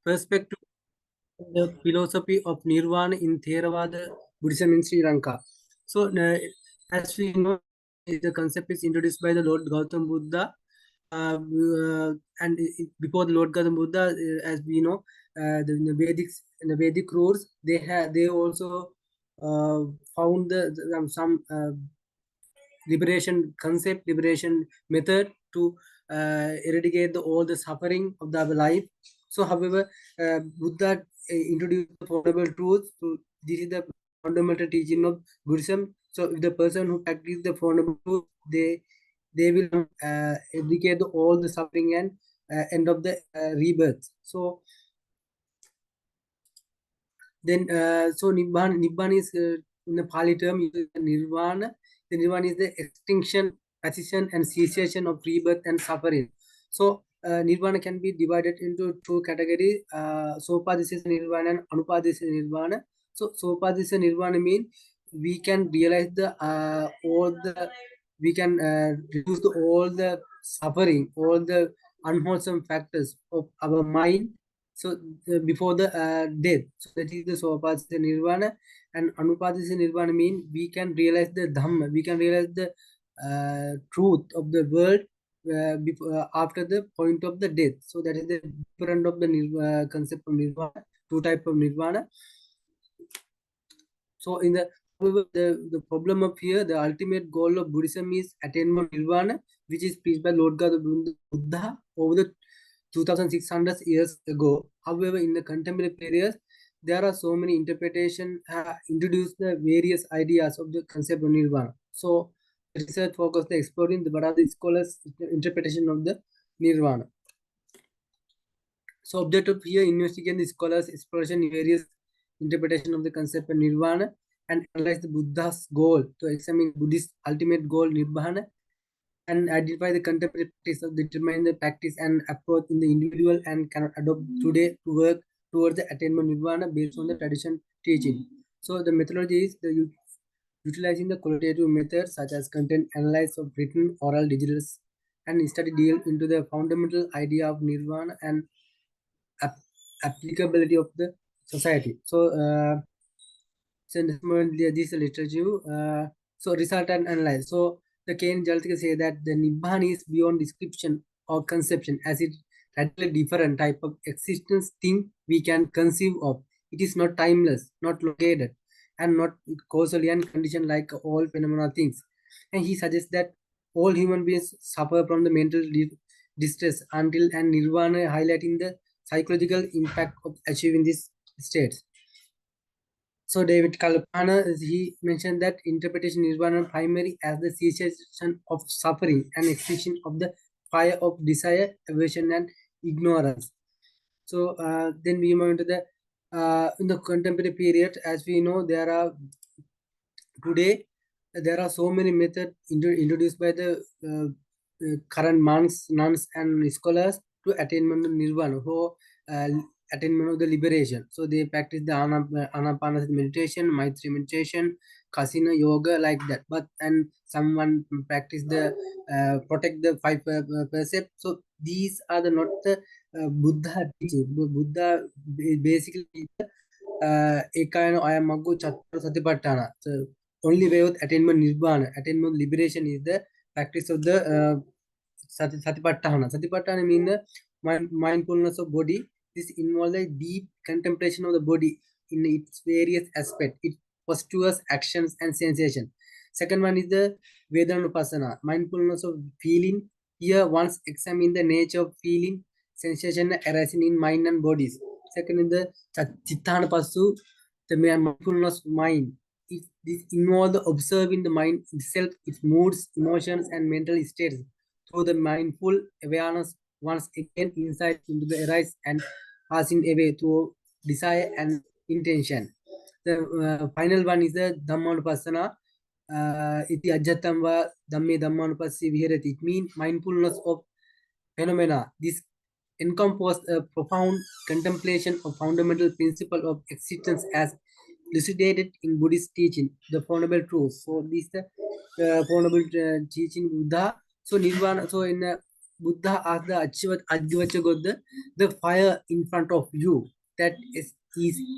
perspective of the philosophy of Nirvana in Theravada Buddhism in Sri Lanka. So, as we know, the concept is introduced by the Lord Gautam Buddha. And before the Lord Gautam Buddha, as we know, in the Vedic rules, they also found some liberation concept, liberation method to eradicate all the suffering of the life. So, however, Buddha introduced the fundamental truths. So, this is the fundamental teaching of Buddhism. So, if the person who practices the fundamental truth, they will eradicate all the suffering and end of the rebirth. So, then, so Nibbana is in the Pali term, Nirvana. The Nirvana is the extinction, cessation, and cessation of rebirth and suffering. So, Nirvana can be divided into two categories: Sopadisa Nirvana and Anupadisa Nirvana. So, Sopadisa Nirvana means we can realize we can reduce all the suffering, all the unwholesome factors of our mind. So before the death, so that is the Sopadisa Nirvana. And Anupadisa Nirvana means we can realize the Dhamma, we can realize the truth of the world after the point of the death. So that is the different of the concept of Nirvana, two type of Nirvana. So in the problem of here, the ultimate goal of Buddhism is attainment of Nirvana, which is preached by Lord Gautama Buddha over the 2600 years ago. However, in the contemporary period, there are so many interpretations introduced the various ideas of the concept of Nirvana. So, research focused on exploring what are the scholars' interpretation of the Nirvana. So, objective here investigate the scholars' exploration in various interpretation of the concept of Nirvana and analyze the Buddha's goal to examine Buddhist ultimate goal Nirvana and identify the contemporary practice of determine the practice and approach in the individual and cannot adopt today to work towards the attainment Nirvana based on the tradition teaching. So the methodology is utilizing the qualitative methods such as content analysis of written, oral, digital, and study deal into the fundamental idea of Nirvana and applicability of the society. So, this literature. So result and analyze. So the Kane Jaltika say that the Nibbana is beyond description or conception, as it radically different type of existence thing we can conceive of. It is not timeless, not located, and not causally and conditioned like all phenomena things. And he suggests that all human beings suffer from the mental distress until and Nirvana, highlighting the psychological impact of achieving this state. So David Kalpana, he mentioned that interpretation Nirvana primary as the cessation of suffering and extinction of the fire of desire, aversion, and ignorance. So then we move into the in the contemporary period, as we know, today there are so many methods introduced by the current monks, nuns, and scholars to attainment of Nirvana. So attainment of the liberation. So they practice the Anapanasati meditation, Maitri meditation, Kasina yoga, like that. But and someone practice the protect the five percept. So these are the not the Buddha teaching. Buddha basically Ekayano Ayamaggo Chattara Satipatthana. So only way of attainment Nirvana, attainment liberation is the practice of the Satipatthana. Satipatthana means the mindfulness of body. This involves a deep contemplation of the body in its various aspects, its postures, actions, and sensation. Second one is the Vedanupasana, mindfulness of feeling. Here, once examine the nature of feeling, sensation arising in mind and bodies. Second is the Chittanapasu, the mindfulness of mind. This involves observing the mind itself, its moods, emotions, and mental states through the mindful awareness. Once again, insight into the arise and passing away through desire and intention. The final one is the Dhammanupasana. Iti ajjatam va dhamme dhammanupassi viharati. It means mindfulness of phenomena. This encompasses a profound contemplation of fundamental principle of existence as elucidated in Buddhist teaching, the Foundable Truth. So this is the Foundable teaching Buddha. So Nirvana. So in Buddha asked the Advaita, the fire in front of you that is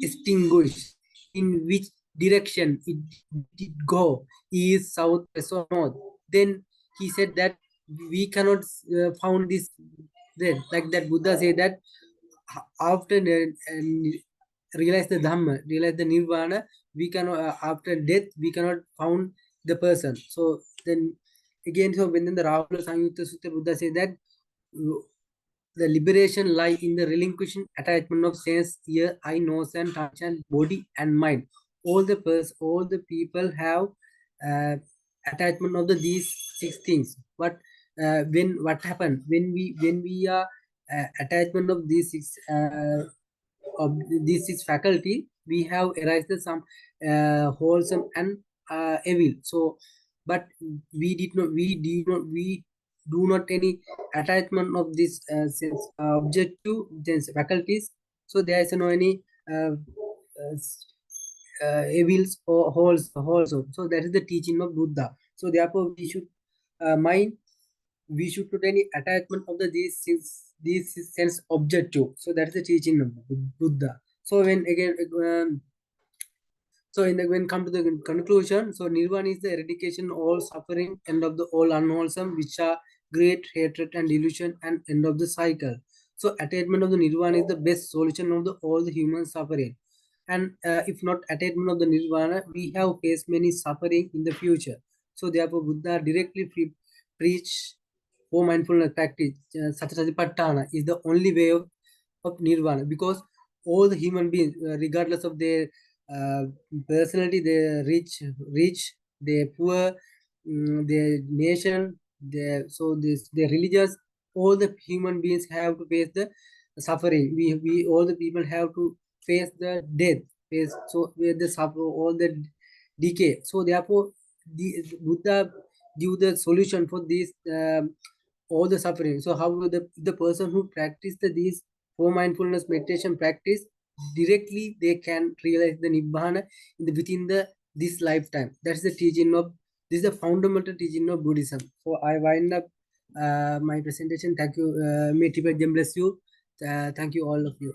extinguished, in which direction it did go, east, south, west, or north. Then he said that we cannot found this. Then, like that, Buddha said that after realize the Dhamma, realize the Nirvana, we cannot, after death, we cannot found the person. So then again, so when then the Rahula Samyutta Sutta Buddha said that the liberation lie in the relinquishing attachment of sense, ear, eye, nose, and touch, and body and mind. All the people have uh, attachment of these six things. But when what happened when we are attachment of these six faculty, we have erased some wholesome and evil. So, but we do not any attachment of this sense objective sense faculties. So there is no any evils or wholesome. So that is the teaching of Buddha. So therefore we should mind, we should put any attachment of these sense objective. So that is the teaching of Buddha. So when again so in the when come to the conclusion, so Nirvana is the eradication of all suffering, end of the all unwholesome, which are great hatred and delusion, and end of the cycle. So attainment of the Nirvana is the best solution of the all the human suffering. And if not attainment of the Nirvana, we have faced many suffering in the future. So therefore Buddha directly preach for mindfulness practice. Satyasatipatthana is the only way of Nirvana, because all the human beings, regardless of their uh, personality, they're rich, they're poor, their nation, they're religious. All the human beings have to face the suffering. We all the people have to face the death, face so where the suffer all the decay. So therefore, the Buddha give the solution for this all the suffering. So how the person who practice these for mindfulness meditation practice, directly they can realize the nibbana within the this lifetime. That's the teaching of this is the fundamental teaching of Buddhism. So I wind up my presentation. Thank you. May Tibet bless you. Thank you all of you.